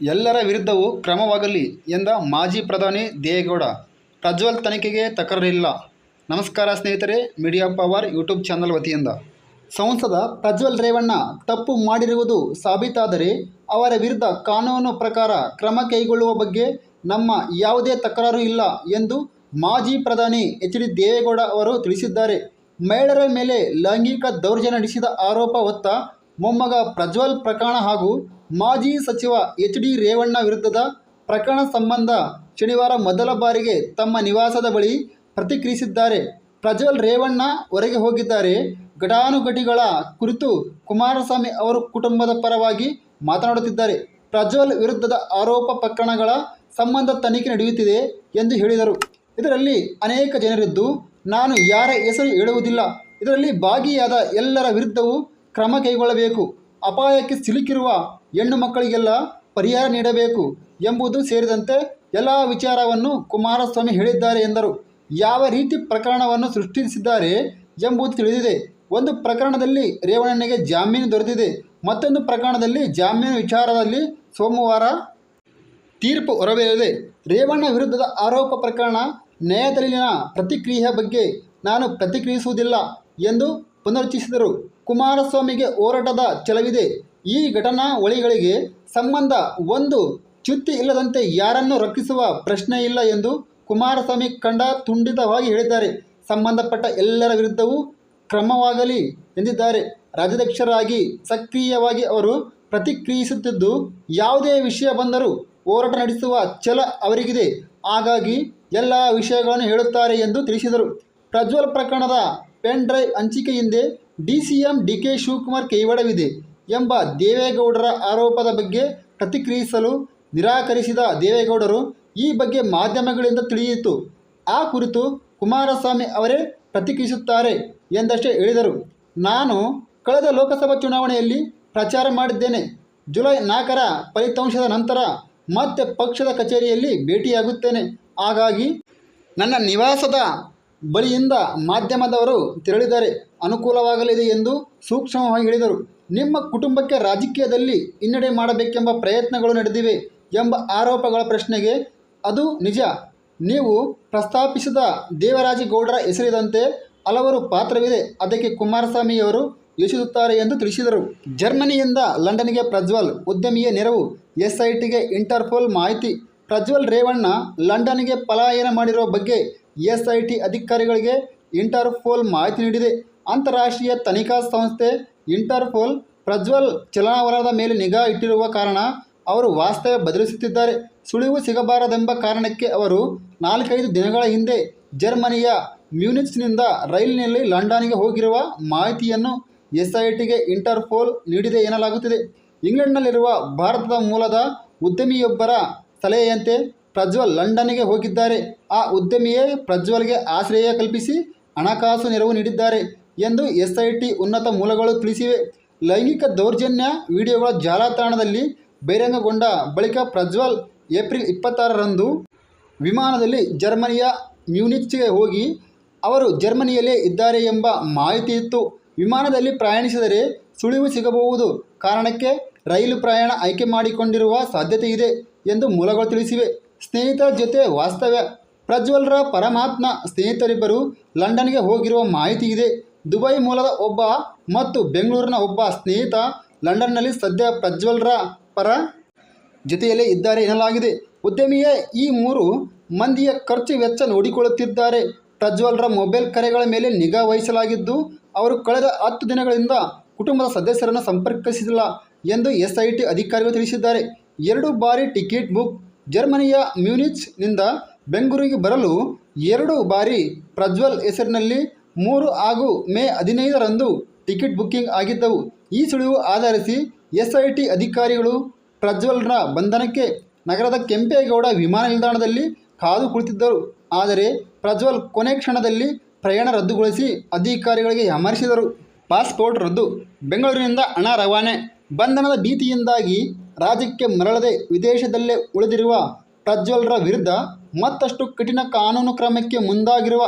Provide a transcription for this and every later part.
ಎಲ್ಲರ ವಿರುದ್ಧವೂ ಕ್ರಮವಾಗಲಿ ಎಂದ ಮಾಜಿ ಪ್ರಧಾನಿ ದೇವೇಗೌಡ. ಪ್ರಜ್ವಲ್ ತನಿಖೆಗೆ ತಕರಾರಿಲ್ಲ. ನಮಸ್ಕಾರ ಸ್ನೇಹಿತರೆ, ಮೀಡಿಯಾ ಪವರ್ ಯೂಟ್ಯೂಬ್ ಚಾನಲ್ ವತಿಯಿಂದ ಸಂಸದ ಪ್ರಜ್ವಲ್ ರೇವಣ್ಣ ತಪ್ಪು ಮಾಡಿರುವುದು ಸಾಬೀತಾದರೆ ಅವರ ವಿರುದ್ಧ ಕಾನೂನು ಪ್ರಕಾರ ಕ್ರಮ ಕೈಗೊಳ್ಳುವ ಬಗ್ಗೆ ನಮ್ಮ ಯಾವುದೇ ತಕರಾರು ಇಲ್ಲ ಎಂದು ಮಾಜಿ ಪ್ರಧಾನಿ ಎಚ್.ಡಿ. ದೇವೇಗೌಡ ಅವರು ತಿಳಿಸಿದ್ದಾರೆ. ಮಹಿಳೆಯರ ಮೇಲೆ ಲೈಂಗಿಕ ದೌರ್ಜನ್ಯ ನಡೆಸಿದ ಆರೋಪ ಹೊತ್ತ ಮೊಮ್ಮಗ ಪ್ರಜ್ವಲ್ ಪ್ರಕರಣ ಹಾಗೂ ಮಾಜಿ ಸಚಿವ ಎಚ್.ಡಿ. ರೇವಣ್ಣ ವಿರುದ್ಧದ ಪ್ರಕರಣ ಸಂಬಂಧ ಶನಿವಾರ ಮೊದಲ ಬಾರಿಗೆ ತಮ್ಮ ನಿವಾಸದ ಬಳಿ ಪ್ರತಿಕ್ರಿಯಿಸಿದ್ದಾರೆ. ಪ್ರಜ್ವಲ್ ರೇವಣ್ಣ ಹೊರಗೆ ಹೋಗಿದ್ದಾರೆ. ಘಟಾನುಘಟಿಗಳ ಕುರಿತು ಕುಮಾರಸ್ವಾಮಿ ಅವರು ಕುಟುಂಬದ ಪರವಾಗಿ ಮಾತನಾಡುತ್ತಿದ್ದಾರೆ. ಪ್ರಜ್ವಲ್ ವಿರುದ್ಧದ ಆರೋಪ ಪ್ರಕರಣಗಳ ಸಂಬಂಧ ತನಿಖೆ ನಡೆಯುತ್ತಿದೆ ಎಂದು ಹೇಳಿದರು. ಇದರಲ್ಲಿ ಅನೇಕ ಜನರಿದ್ದು ನಾನು ಯಾರ ಹೆಸರು ಹೇಳುವುದಿಲ್ಲ. ಇದರಲ್ಲಿ ಭಾಗಿಯಾದ ಎಲ್ಲರ ವಿರುದ್ಧವೂ ಕ್ರಮ ಕೈಗೊಳ್ಳಬೇಕು. ಅಪಾಯಕ್ಕೆ ಸಿಲುಕಿರುವ ಹೆಣ್ಣು ಮಕ್ಕಳಿಗೆಲ್ಲ ಪರಿಹಾರ ನೀಡಬೇಕು ಎಂಬುದು ಸೇರಿದಂತೆ ಎಲ್ಲ ವಿಚಾರವನ್ನು ಕುಮಾರಸ್ವಾಮಿ ಹೇಳಿದ್ದಾರೆ ಎಂದರು. ಯಾವ ರೀತಿ ಪ್ರಕರಣವನ್ನು ಸೃಷ್ಟಿಸಿದ್ದಾರೆ ಎಂಬುದು ತಿಳಿದಿದೆ. ಒಂದು ಪ್ರಕರಣದಲ್ಲಿ ರೇವಣ್ಣನಿಗೆ ಜಾಮೀನು ದೊರೆತಿದೆ. ಮತ್ತೊಂದು ಪ್ರಕರಣದಲ್ಲಿ ಜಾಮೀನು ವಿಚಾರದಲ್ಲಿ ಸೋಮವಾರ ತೀರ್ಪು ಹೊರಬೀಳಲಿದೆ. ರೇವಣ್ಣ ವಿರುದ್ಧದ ಆರೋಪ ಪ್ರಕರಣ ನ್ಯಾಯಾಲಯದಲ್ಲಿನ ಪ್ರತಿಕ್ರಿಯೆಯ ಬಗ್ಗೆ ನಾನು ಪ್ರತಿಕ್ರಿಯಿಸುವುದಿಲ್ಲ ಎಂದು ಪುನರುಚ್ಚರಿಸಿದರು. ಕುಮಾರಸ್ವಾಮಿಗೆ ಹೋರಾಟದ ಛಲವಿದೆ. ಈ ಘಟನಾವಳಿಗಳಿಗೆ ಸಂಬಂಧ ಒಂದು ಚ್ಯುತಿ ಇಲ್ಲದಂತೆ ಯಾರನ್ನು ರಕ್ಷಿಸುವ ಪ್ರಶ್ನೆ ಇಲ್ಲ ಎಂದು ಕುಮಾರಸ್ವಾಮಿ ಖಡಾಖಂಡಿತವಾಗಿ ಹೇಳಿದ್ದಾರೆ. ಸಂಬಂಧಪಟ್ಟ ಎಲ್ಲರ ವಿರುದ್ಧವೂ ಕ್ರಮವಾಗಲಿ ಎಂದಿದ್ದಾರೆ. ರಾಜ್ಯಾಧ್ಯಕ್ಷರಾಗಿ ಸಕ್ರಿಯವಾಗಿ ಅವರು ಪ್ರತಿಕ್ರಿಯಿಸುತ್ತಿದ್ದು, ಯಾವುದೇ ವಿಷಯ ಬಂದರೂ ಹೋರಾಟ ನಡೆಸುವ ಛಲ ಅವರಿಗಿದೆ. ಹಾಗಾಗಿ ಎಲ್ಲ ವಿಷಯಗಳನ್ನು ಹೇಳುತ್ತಾರೆ ಎಂದು ತಿಳಿಸಿದರು. ಪ್ರಜ್ವಲ್ ಪ್ರಕರಣದ ಪೆನ್ ಡ್ರೈವ್ ಹಂಚಿಕೆ ಹಿಂದೆ ಡಿಸಿಎಂ ಡಿ.ಕೆ. ಶಿವಕುಮಾರ್ ಕೈವಾಡವಿದೆ ಎಂಬ ದೇವೇಗೌಡರ ಆರೋಪದ ಬಗ್ಗೆ ಪ್ರತಿಕ್ರಿಯಿಸಲು ನಿರಾಕರಿಸಿದ ದೇವೇಗೌಡರು, ಈ ಬಗ್ಗೆ ಮಾಧ್ಯಮಗಳಿಂದ ತಿಳಿಯಿತು. ಆ ಕುರಿತು ಕುಮಾರಸ್ವಾಮಿ ಅವರೇ ಪ್ರತಿಕ್ರಿಯಿಸುತ್ತಾರೆ ಎಂದಷ್ಟೇ ಹೇಳಿದರು. ನಾನು ಕಳೆದ ಲೋಕಸಭಾ ಚುನಾವಣೆಯಲ್ಲಿ ಪ್ರಚಾರ ಮಾಡಿದ್ದೇನೆ. ಜುಲೈ 4ರ ಫಲಿತಾಂಶದ ನಂತರ ಮತ್ತೆ ಪಕ್ಷದ ಕಚೇರಿಯಲ್ಲಿ ಭೇಟಿಯಾಗುತ್ತೇನೆ. ಹಾಗಾಗಿ ನನ್ನ ನಿವಾಸದ ಬಳಿಯಿಂದ ಮಾಧ್ಯಮದವರು ತೆರಳಿದರೆ ಅನುಕೂಲವಾಗಲಿದೆ ಎಂದು ಸೂಕ್ಷ್ಮವಾಗಿ ಹೇಳಿದರು. ನಿಮ್ಮ ಕುಟುಂಬಕ್ಕೆ ರಾಜಕೀಯದಲ್ಲಿ ಹಿನ್ನಡೆ ಮಾಡಬೇಕೆಂಬ ಪ್ರಯತ್ನಗಳು ನಡೆದಿವೆ ಎಂಬ ಆರೋಪಗಳ ಪ್ರಶ್ನೆಗೆ ಅದು ನಿಜ. ನೀವು ಪ್ರಸ್ತಾಪಿಸಿದ ದೇವರಾಜೇಗೌಡರ ಹೆಸರಿದಂತೆ ಹಲವರು ಪಾತ್ರವಿದೆ. ಅದಕ್ಕೆ ಕುಮಾರಸ್ವಾಮಿಯವರು ಯೋಚಿಸುತ್ತಾರೆ ಎಂದು ತಿಳಿಸಿದರು. ಜರ್ಮನಿಯಿಂದ ಲಂಡನ್ಗೆ ಪ್ರಜ್ವಲ್ ಉದ್ಯಮಿಯ ನೆರವು. ಎಸ್ಐಟಿಗೆ ಇಂಟರ್ಪೋಲ್ ಮಾಹಿತಿ. ಪ್ರಜ್ವಲ್ ರೇವಣ್ಣ ಲಂಡನ್ಗೆ ಪಲಾಯನ ಮಾಡಿರುವ ಬಗ್ಗೆ ಎಸ್ಐಟಿ ಅಧಿಕಾರಿಗಳಿಗೆ ಇಂಟರ್ಪೋಲ್ ಮಾಹಿತಿ ನೀಡಿದೆ. ಅಂತಾರಾಷ್ಟ್ರೀಯ ತನಿಖಾ ಸಂಸ್ಥೆ ಇಂಟರ್ಪೋಲ್ ಪ್ರಜ್ವಲ್ ಚಲನವಲನದ ಮೇಲೆ ನಿಗಾ ಇಟ್ಟಿರುವ ಕಾರಣ ಅವರು ವಾಸ್ತವ್ಯ ಬದಲಿಸುತ್ತಿದ್ದಾರೆ. ಸುಳಿವು ಸಿಗಬಾರದೆಂಬ ಕಾರಣಕ್ಕೆ ಅವರು 4-5 ದಿನಗಳ ಹಿಂದೆ ಜರ್ಮನಿಯ ಮ್ಯೂನಿಚ್ನಿಂದ ರೈಲಿನಲ್ಲಿ ಲಂಡನ್ಗೆ ಹೋಗಿರುವ ಮಾಹಿತಿಯನ್ನು ಎಸ್ಐಟಿಗೆ ಇಂಟರ್ಪೋಲ್ ನೀಡಿದೆ ಎನ್ನಲಾಗುತ್ತಿದೆ. ಇಂಗ್ಲೆಂಡ್ನಲ್ಲಿರುವ ಭಾರತದ ಮೂಲದ ಉದ್ಯಮಿಯೊಬ್ಬರ ಸಲಹೆಯಂತೆ ಪ್ರಜ್ವಲ್ ಲಂಡನ್ಗೆ ಹೋಗಿದ್ದಾರೆ. ಆ ಉದ್ಯಮಿಯೇ ಪ್ರಜ್ವಲ್ಗೆ ಆಶ್ರಯ ಕಲ್ಪಿಸಿ ಹಣಕಾಸು ನೆರವು ನೀಡಿದ್ದಾರೆ ಎಂದು ಎಸ್ಐಟಿ ಉನ್ನತ ಮೂಲಗಳು ತಿಳಿಸಿವೆ. ಲೈಂಗಿಕ ದೌರ್ಜನ್ಯ ವಿಡಿಯೋಗಳ ಜಾಲತಾಣದಲ್ಲಿ ಬಹಿರಂಗಗೊಂಡ ಬಳಿಕ ಪ್ರಜ್ವಲ್ ಏಪ್ರಿಲ್ 26ರಂದು ವಿಮಾನದಲ್ಲಿ ಜರ್ಮನಿಯ ಮ್ಯೂನಿಚ್ಗೆ ಹೋಗಿ ಅವರು ಜರ್ಮನಿಯಲ್ಲೇ ಇದ್ದಾರೆ ಎಂಬ ಮಾಹಿತಿ ಇತ್ತು. ವಿಮಾನದಲ್ಲಿ ಪ್ರಯಾಣಿಸಿದರೆ ಸುಳಿವು ಸಿಗಬಹುದು ಕಾರಣಕ್ಕೆ ರೈಲು ಪ್ರಯಾಣ ಆಯ್ಕೆ ಮಾಡಿಕೊಂಡಿರುವ ಸಾಧ್ಯತೆ ಇದೆ ಎಂದು ಮೂಲಗಳು ತಿಳಿಸಿವೆ. ಸ್ನೇಹಿತರ ಜೊತೆ ವಾಸ್ತವ್ಯ. ಪ್ರಜ್ವಲ್ರ ಪರಮಾತ್ಮ ಸ್ನೇಹಿತರಿಬ್ಬರು ಲಂಡನ್ಗೆ ಹೋಗಿರುವ ಮಾಹಿತಿ ಇದೆ. ದುಬೈ ಮೂಲದ ಒಬ್ಬ ಮತ್ತು ಬೆಂಗಳೂರಿನ ಒಬ್ಬ ಸ್ನೇಹಿತ ಲಂಡನ್ನಲ್ಲಿ ಸದ್ಯ ಪ್ರಜ್ವಲ್ರ ಜೊತೆಯಲ್ಲೇ ಇದ್ದಾರೆ ಎನ್ನಲಾಗಿದೆ. ಉದ್ಯಮಿಯೇ ಈ 3 ಮಂದಿಯ ಖರ್ಚು ವೆಚ್ಚ ನೋಡಿಕೊಳ್ಳುತ್ತಿದ್ದಾರೆ. ಪ್ರಜ್ವಲ್ರ ಮೊಬೈಲ್ ಕರೆಗಳ ಮೇಲೆ ನಿಗಾ ವಹಿಸಲಾಗಿದ್ದು, ಅವರು ಕಳೆದ 10 ದಿನಗಳಿಂದ ಕುಟುಂಬದ ಸದಸ್ಯರನ್ನು ಸಂಪರ್ಕಿಸಿಲ್ಲ ಎಂದು ಎಸ್ಐಟಿ ಅಧಿಕಾರಿಗಳು ತಿಳಿಸಿದ್ದಾರೆ. 2 ಬಾರಿ ಟಿಕೆಟ್ ಬುಕ್. ಜರ್ಮನಿಯ ಮ್ಯೂನಿಚ್ನಿಂದ ಬೆಂಗಳೂರಿಗೆ ಬರಲು 2 ಬಾರಿ ಪ್ರಜ್ವಲ್ ಹೆಸರಿನಲ್ಲಿ 3 ಹಾಗೂ ಮೇ 15ರಂದು ಟಿಕೆಟ್ ಬುಕ್ಕಿಂಗ್ ಆಗಿದ್ದವು. ಈ ಸುಳಿವು ಆಧರಿಸಿ ಎಸ್ಐಟಿ ಅಧಿಕಾರಿಗಳು ಪ್ರಜ್ವಲ್ರ ಬಂಧನಕ್ಕೆ ನಗರದ ಕೆಂಪೇಗೌಡ ವಿಮಾನ ನಿಲ್ದಾಣದಲ್ಲಿ ಕಾದು ಕುಳಿತಿದ್ದರು. ಆದರೆ ಪ್ರಜ್ವಲ್ ಕೊನೆ ಕ್ಷಣದಲ್ಲಿ ಪ್ರಯಾಣ ರದ್ದುಗೊಳಿಸಿ ಅಧಿಕಾರಿಗಳಿಗೆ ಯಾಮಾರಿಸಿದರು. ಪಾಸ್ಪೋರ್ಟ್ ರದ್ದು. ಬೆಂಗಳೂರಿನಿಂದ ಹಣ ರವಾನೆ. ಬಂಧನದ ಭೀತಿಯಿಂದಾಗಿ ರಾಜ್ಯಕ್ಕೆ ಮರಳದೆ ವಿದೇಶದಲ್ಲೇ ಉಳಿದಿರುವ ಪ್ರಜ್ವಲ್ರ ವಿರುದ್ಧ ಮತ್ತಷ್ಟು ಕಠಿಣ ಕಾನೂನು ಕ್ರಮಕ್ಕೆ ಮುಂದಾಗಿರುವ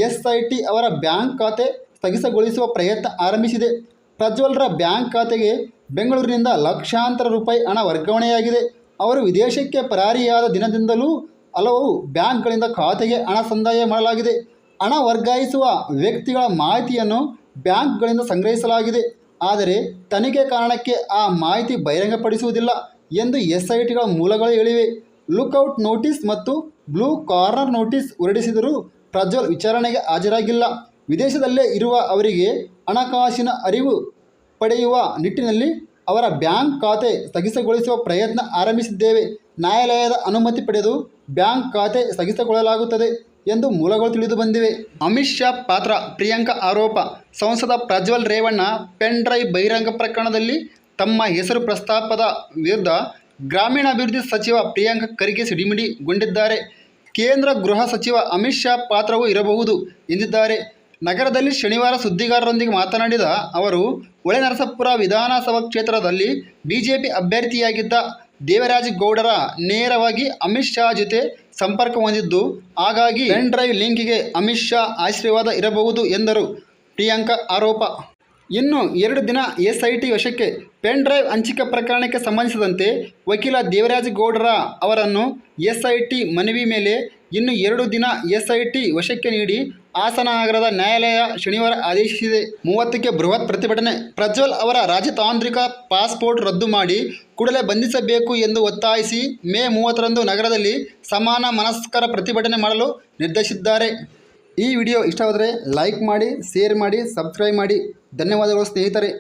ಎಸ್ಐಟಿ ಅವರ ಬ್ಯಾಂಕ್ ಖಾತೆ ಸ್ಥಗಿತಗೊಳಿಸುವ ಪ್ರಯತ್ನ ಆರಂಭಿಸಿದೆ. ಪ್ರಜ್ವಲ್ರ ಬ್ಯಾಂಕ್ ಖಾತೆಗೆ ಬೆಂಗಳೂರಿನಿಂದ ಲಕ್ಷಾಂತರ ರೂಪಾಯಿ ಹಣ ವರ್ಗಾವಣೆಯಾಗಿದೆ. ಅವರು ವಿದೇಶಕ್ಕೆ ಪರಾರಿಯಾದ ದಿನದಿಂದಲೂ ಹಲವು ಬ್ಯಾಂಕ್ಗಳಿಂದ ಖಾತೆಗೆ ಹಣ ಸಂದಾಯ ಮಾಡಲಾಗಿದೆ. ಹಣ ವರ್ಗಾಯಿಸುವ ವ್ಯಕ್ತಿಗಳ ಮಾಹಿತಿಯನ್ನು ಬ್ಯಾಂಕ್ಗಳಿಂದ ಸಂಗ್ರಹಿಸಲಾಗಿದೆ. ಆದರೆ ತನಿಖೆ ಕಾರಣಕ್ಕೆ ಆ ಮಾಹಿತಿ ಬಹಿರಂಗಪಡಿಸುವುದಿಲ್ಲ ಎಂದು SITಗಳ ಮೂಲಗಳು ಹೇಳಿವೆ. ಲುಕ್ಔಟ್ ನೋಟಿಸ್ ಮತ್ತು ಬ್ಲೂ ಕಾರ್ನರ್ ನೋಟಿಸ್ ಹೊರಡಿಸಿದರೂ ಪ್ರಜ್ವಲ್ ವಿಚಾರಣೆಗೆ ಹಾಜರಾಗಿಲ್ಲ. ವಿದೇಶದಲ್ಲೇ ಇರುವ ಅವರಿಗೆ ಹಣಕಾಸಿನ ಅರಿವು ಪಡೆಯುವ ನಿಟ್ಟಿನಲ್ಲಿ ಅವರ ಬ್ಯಾಂಕ್ ಖಾತೆ ಸ್ಥಗಿತಗೊಳಿಸುವ ಪ್ರಯತ್ನ ಆರಂಭಿಸಿದ್ದೇವೆ. ನ್ಯಾಯಾಲಯದ ಅನುಮತಿ ಪಡೆದು ಬ್ಯಾಂಕ್ ಖಾತೆ ಸ್ಥಗಿತಗೊಳ್ಳಲಾಗುತ್ತದೆ ಎಂದು ಮೂಲಗಳು ತಿಳಿದು ಬಂದಿವೆ. ಅಮಿತ್ ಶಾ ಪಾತ್ರ ಪ್ರಿಯಾಂಕಾ ಆರೋಪ. ಸಂಸದ ಪ್ರಜ್ವಲ್ ರೇವಣ್ಣ ಪೆನ್ ಡ್ರೈವ್ ಬಹಿರಂಗ ಪ್ರಕರಣದಲ್ಲಿ ತಮ್ಮ ಹೆಸರು ಪ್ರಸ್ತಾಪದ ವಿರುದ್ಧ ಗ್ರಾಮೀಣಾಭಿವೃದ್ಧಿ ಸಚಿವ ಪ್ರಿಯಾಂಕ್ ಖರ್ಗೆ ಸಿಡಿಮಿಡಿಗೊಂಡಿದ್ದಾರೆ. ಕೇಂದ್ರ ಗೃಹ ಸಚಿವ ಅಮಿತ್ ಶಾ ಪಾತ್ರವೂ ಇರಬಹುದು ಎಂದಿದ್ದಾರೆ. ನಗರದಲ್ಲಿ ಶನಿವಾರ ಸುದ್ದಿಗಾರರೊಂದಿಗೆ ಮಾತನಾಡಿದ ಅವರು, ಹೊಳೆನರಸೀಪುರ ವಿಧಾನಸಭಾ ಕ್ಷೇತ್ರದಲ್ಲಿ ಬಿಜೆಪಿ ಅಭ್ಯರ್ಥಿಯಾಗಿದ್ದ ದೇವರಾಜೇಗೌಡರ ನೇರವಾಗಿ ಅಮಿತ್ ಶಾ ಜೊತೆ ಸಂಪರ್ಕ ಹೊಂದಿದ್ದು, ಹಾಗಾಗಿ ಪೆನ್ ಡ್ರೈವ್ ಲಿಂಕ್ಗೆ ಅಮಿತ್ ಶಾ ಆಶೀರ್ವಾದ ಇರಬಹುದು ಎಂದರು. ಪ್ರಿಯಾಂಕಾ ಆರೋಪ. ಇನ್ನು 2 ದಿನ SIT ವಶಕ್ಕೆ. ಪೆನ್ ಡ್ರೈವ್ ಹಂಚಿಕೆ ಪ್ರಕರಣಕ್ಕೆ ಸಂಬಂಧಿಸಿದಂತೆ ವಕೀಲ ದೇವರಾಜೇಗೌಡರ ಅವರನ್ನು SIT ಮನವಿ ಮೇಲೆ ಇನ್ನು 2 ದಿನ SIT ವಶಕ್ಕೆ ನೀಡಿ ಹಾಸನ ನಗರದ ನ್ಯಾಯಾಲಯ ಶನಿವಾರ ಆದೇಶಿಸಿದೆ. 30ಕ್ಕೆ ಬೃಹತ್ ಪ್ರತಿಭಟನೆ. ಪ್ರಜ್ವಲ್ ಅವರ ರಾಜತಾಂತ್ರಿಕ ಪಾಸ್ಪೋರ್ಟ್ ರದ್ದು ಮಾಡಿ ಕೂಡಲೇ ಬಂಧಿಸಬೇಕು ಎಂದು ಒತ್ತಾಯಿಸಿ ಮೇ 30ರಂದು ನಗರದಲ್ಲಿ ಸಮಾನ ಮನಸ್ಕರ ಪ್ರತಿಭಟನೆ ಮಾಡಲು ನಿರ್ಧರಿಸಿದ್ದಾರೆ. ಈ ವಿಡಿಯೋ ಇಷ್ಟವಾದರೆ ಲೈಕ್ ಮಾಡಿ, ಶೇರ್ ಮಾಡಿ, ಸಬ್ಸ್ಕ್ರೈಬ್ ಮಾಡಿ. ಧನ್ಯವಾದಗಳು ಸ್ನೇಹಿತರೆ.